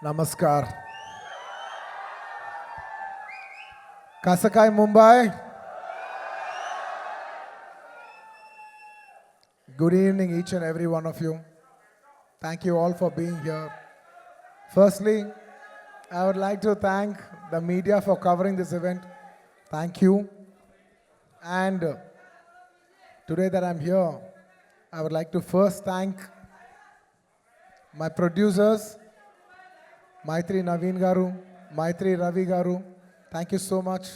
Namaskar. Kasakai Mumbai. Good evening, each and every one of you. Thank you all for being here. Firstly, I would like to thank the media for covering this event. Thank you. And today that I'm here, I would like to first thank my producers, Maitri Naveen Garu, Maitri Ravi Garu. Thank you so much.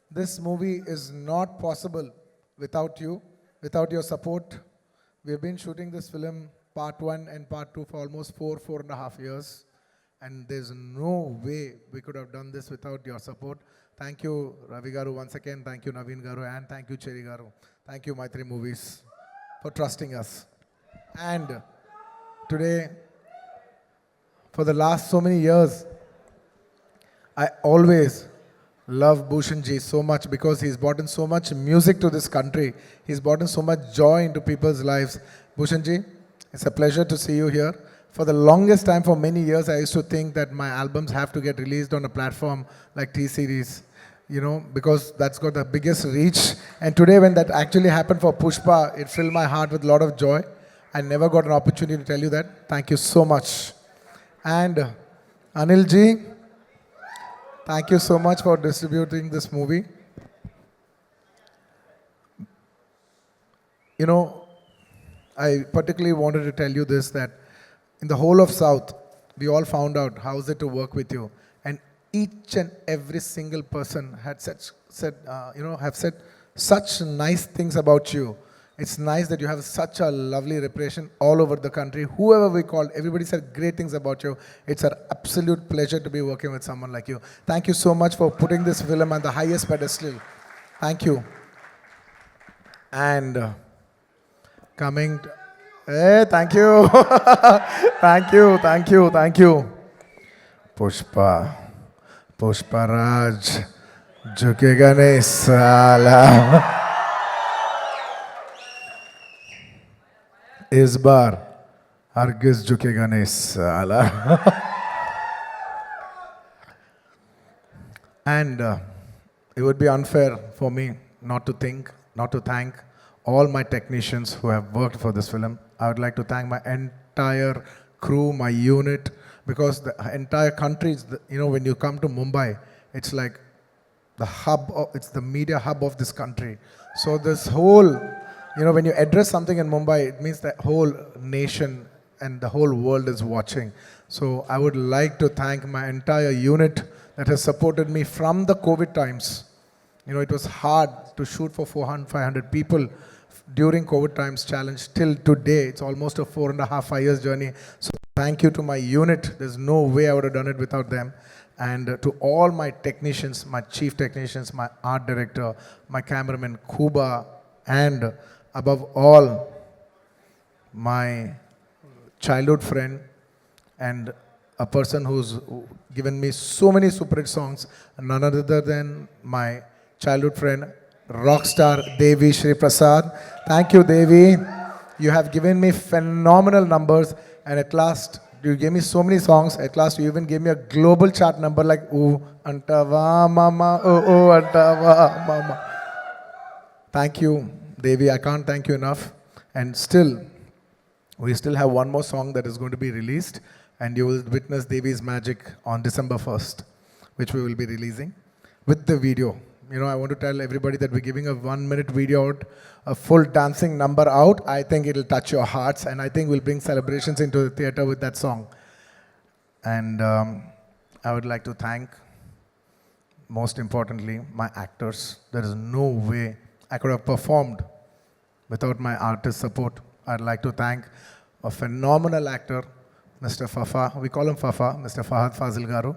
This movie is not possible without you, without your support. We have been shooting this film, part 1 and part 2, for almost 4.5 years. And there's no way we could have done this without your support. Thank you, Ravi Garu, once again. Thank you, Naveen Garu, and thank you, Cherry Garu. Thank you, Maitri Movies, for trusting us. And today, for the last so many years, I always love Bhushan ji so much because he's brought in so much music to this country. He's brought in so much joy into people's lives. Bhushan ji, it's a pleasure to see you here. For the longest time, for many years, I used to think that my albums have to get released on a platform like T-Series, because that's got the biggest reach. And today, when that actually happened for Pushpa, it filled my heart with a lot of joy. I never got an opportunity to tell you that. Thank you so much. And Anil ji, thank you so much for distributing this movie. I particularly wanted to tell you this, that in the whole of South, we all found out how is it to work with you. And each and every single person had have said such nice things about you. It's nice that you have such a lovely reputation all over the country. Whoever we called, everybody said great things about you. It's an absolute pleasure to be working with someone like you. Thank you so much for putting this film on the highest pedestal. Thank you. And coming to, hey, thank you. thank you. Pushpa Raj, jukega nahi sala. इस बार हरगिज झुकेगा नहीं साला. And it would be unfair for me not to thank all my technicians who have worked for this film. I would like to thank my entire crew, my unit, because the entire country, when you come to Mumbai, it's like the hub, it's the media hub of this country. So this whole, when you address something in Mumbai, it means the whole nation and the whole world is watching. So I would like to thank my entire unit that has supported me from the COVID times. It was hard to shoot for 400, 500 people during COVID times challenge till today. It's almost a 4.5, 5 years journey. So thank you to my unit. There's no way I would have done it without them. And to all my technicians, my chief technicians, my art director, my cameraman Kuba, and above all, my childhood friend and a person who's given me so many super hit songs, none other than my childhood friend, rockstar Devi Shri Prasad. Thank you, Devi. You have given me phenomenal numbers, and at last, you gave me so many songs. At last, you even gave me a global chart number like "Ooh Antava Mama, Oh Antava Mama." Thank you, Devi. I can't thank you enough. And still, we still have one more song that is going to be released, and you will witness Devi's magic on December 1st, which we will be releasing with the video. I want to tell everybody that we're giving a 1-minute video out, a full dancing number out. I think it'll touch your hearts, and I think we'll bring celebrations into the theater with that song. And I would like to thank, most importantly, my actors. There is no way I could have performed without my artist support. I'd like to thank a phenomenal actor, Mr. Fafa. We call him Fafa, Mr. Fahad Fazil Garu.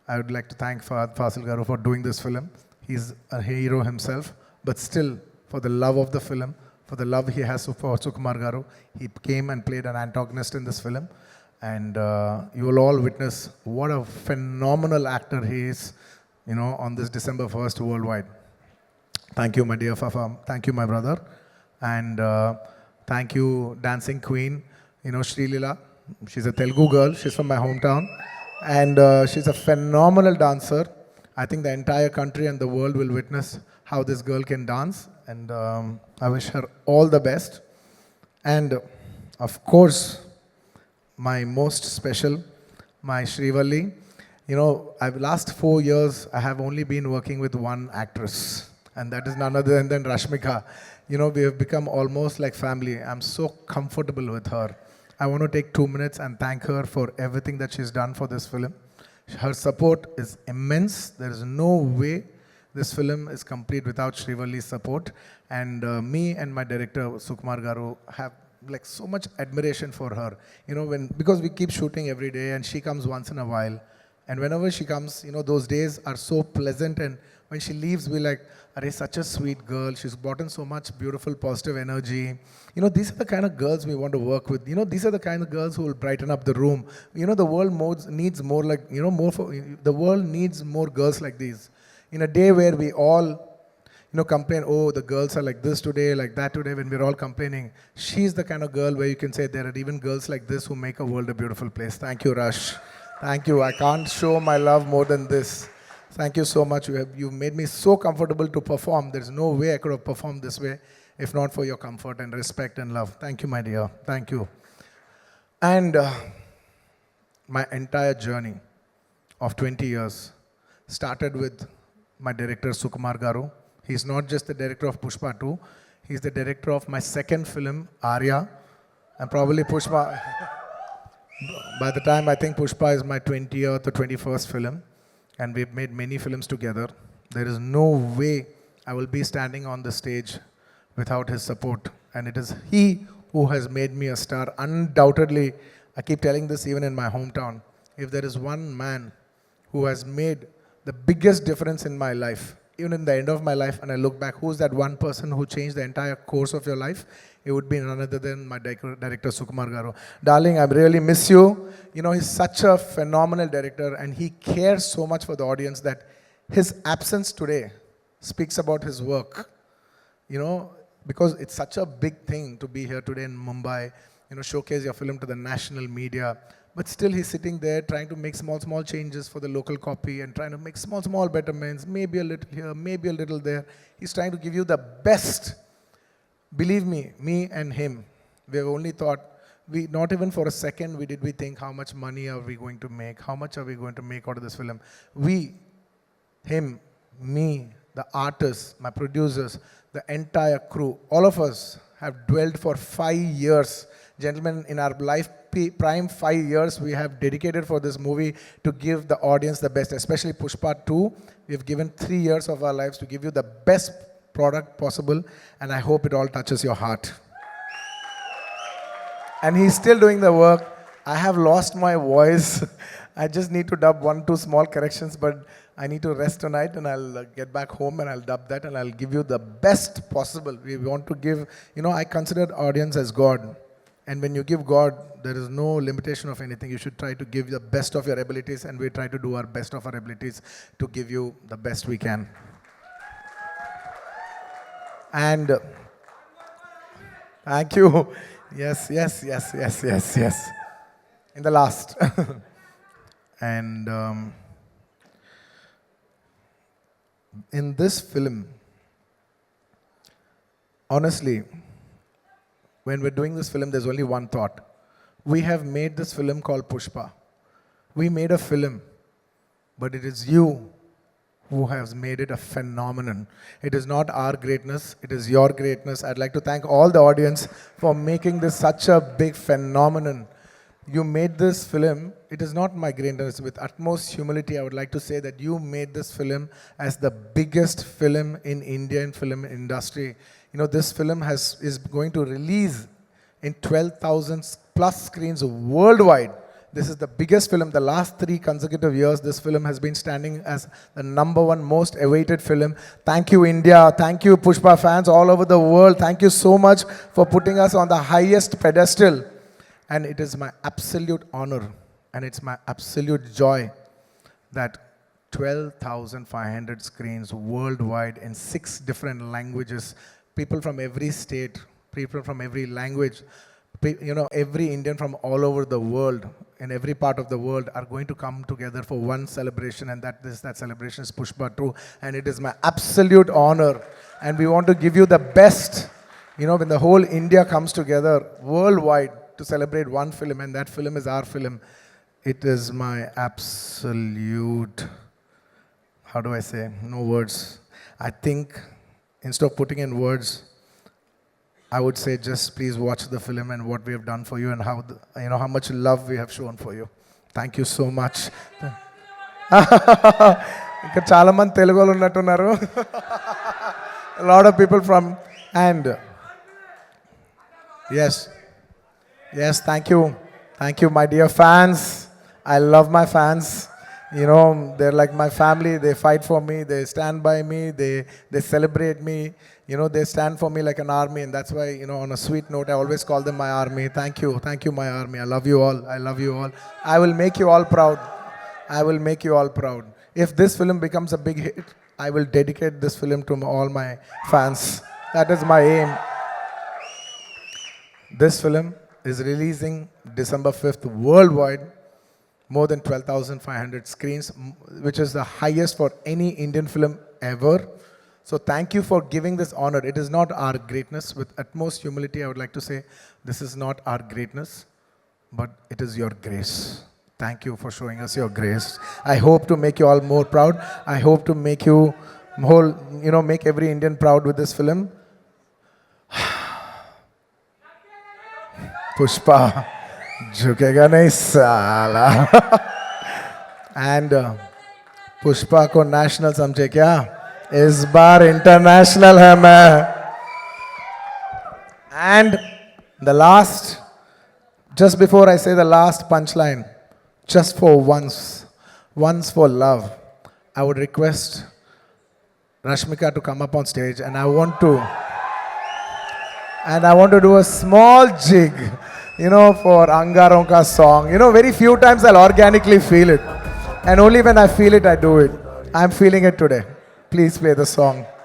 I would like to thank Fahad Fazil Garu for doing this film. He's a hero himself, but still, for the love of the film, for the love he has for Sukumar Garu, he came and played an antagonist in this film. And you will all witness what a phenomenal actor he is, on this December 1st worldwide. Thank you, my dear Fafa. Thank you, my brother. And thank you, Dancing Queen, Sri Leela. She's a Telugu girl. She's from my hometown. And she's a phenomenal dancer. I think the entire country and the world will witness how this girl can dance. And I wish her all the best. And of course, my most special, my Srivalli. You know, last 4 years, I have only been working with one actress, and that is none other than Rashmika. You know, we have become almost like family. I'm so comfortable with her. I want to take 2 minutes and thank her for everything that she's done for this film. Her support is immense. There is no way this film is complete without Srivalli's support. And me and my director, Sukumar Garu, have like so much admiration for her. You know, because we keep shooting every day and she comes once in a while. And whenever she comes, you know, those days are so pleasant. And when she leaves, we're like, Are such a sweet girl. She's brought in so much beautiful, positive energy. You know, these are the kind of girls we want to work with. You know, these are the kind of girls who will brighten up the room. You know, the world needs more like, you know, the world needs more girls like these. In a day where we all, you know, complain, oh, the girls are like this today, like that today, when we're all complaining. She's the kind of girl where you can say there are even girls like this who make a world a beautiful place. Thank you, Rush. Thank you. I can't show my love more than this. Thank you so much. You've made me so comfortable to perform. There's no way I could have performed this way if not for your comfort and respect and love. Thank you, my dear. Thank you. And my entire journey of 20 years started with my director, Sukumar Garu. He's not just the director of Pushpa 2. He's the director of my second film, Arya. And probably Pushpa, by the time I think Pushpa is my 20th or 21st film. And we've made many films together. There is no way I will be standing on the stage without his support. And it is he who has made me a star. Undoubtedly, I keep telling this even in my hometown. If there is one man who has made the biggest difference in my life, even in the end of my life, and I look back, who's that one person who changed the entire course of your life? It would be none other than my director Sukumar Garu. Darling, I really miss you. You know, he's such a phenomenal director and he cares so much for the audience that his absence today speaks about his work. You know, because it's such a big thing to be here today in Mumbai, you know, showcase your film to the national media. But still he's sitting there trying to make small changes for the local copy and trying to make small betterments, maybe a little here, maybe a little there. He's trying to give you the best. Believe me and him, we have only thought, not even for a second we think how much money are we going to make, how much are we going to make out of this film. We, him, me, the artists, my producers, the entire crew, all of us have dwelled for 5 years. Gentlemen, in our life prime 5 years we have dedicated for this movie to give the audience the best, especially Pushpa 2. We've given 3 years of our lives to give you the best product possible, and I hope it all touches your heart. And he's still doing the work. I have lost my voice. I just need to dub 1-2 small corrections, but I need to rest tonight and I'll get back home and I'll dub that and I'll give you the best possible. We want to give, you know, I consider audience as God. And when you give God, there is no limitation of anything. You should try to give the best of your abilities, and we try to do our best of our abilities to give you the best we can. And thank you. Yes. In the last. And in this film, honestly, when we're doing this film, there's only one thought. We have made this film called Pushpa. We made a film, but it is you who has made it a phenomenon. It is not our greatness, it is your greatness. I'd like to thank all the audience for making this such a big phenomenon. You made this film, it is not my greatness. With utmost humility, I would like to say that you made this film as the biggest film in Indian film industry. You know, this film is going to release in 12,000 plus screens worldwide. This is the biggest film. The last 3 consecutive years, this film has been standing as the #1 most awaited film. Thank you, India. Thank you, Pushpa fans all over the world. Thank you so much for putting us on the highest pedestal. And it is my absolute honor and it's my absolute joy that 12,500 screens worldwide in 6 different languages, people from every state, people from every language, every Indian from all over the world, in every part of the world, are going to come together for one celebration, and that celebration is Pushpa 2, and it is my absolute honor, and we want to give you the best. When the whole India comes together worldwide to celebrate one film, and that film is our film, it is my absolute, how do I say, no words. I think instead of putting in words, I would say just please watch the film and what we have done for you, and how much love we have shown for you. Thank you so much. ఇంకా చాలా మంది తెలుగు వాళ్ళు ఉన్నట్టున్నారు. A lot of people from, and yes, thank you my dear fans. I love my fans. They're like my family. They fight for me, they stand by me, they celebrate me. They stand for me like an army, and that's why, on a sweet note, I always call them my army. Thank you my army. I love you all. I will make you all proud. If this film becomes a big hit, I will dedicate this film to all my fans. That is my aim. This film is releasing December 5th worldwide, more than 12,500 screens, which is the highest for any Indian film ever. So thank you for giving this honor. It is not our greatness. With utmost humility, I would like to say, this is not our greatness, but it is your grace. Thank you for showing us your grace. I hope to make you all more proud. I hope to make you make every Indian proud with this film. Pushpa, झुकेगा नहीं साला. And Pushpa को national समझे क्या? इस बार international है मैं. And the last, just before I say the last punchline, just for once for love, I would request Rashmika to come up on stage, and I want to do a small jig, for Angaron ka song. Very few times I'll organically feel it, and only when I feel it, I do it. I'm feeling it today. Please play the song.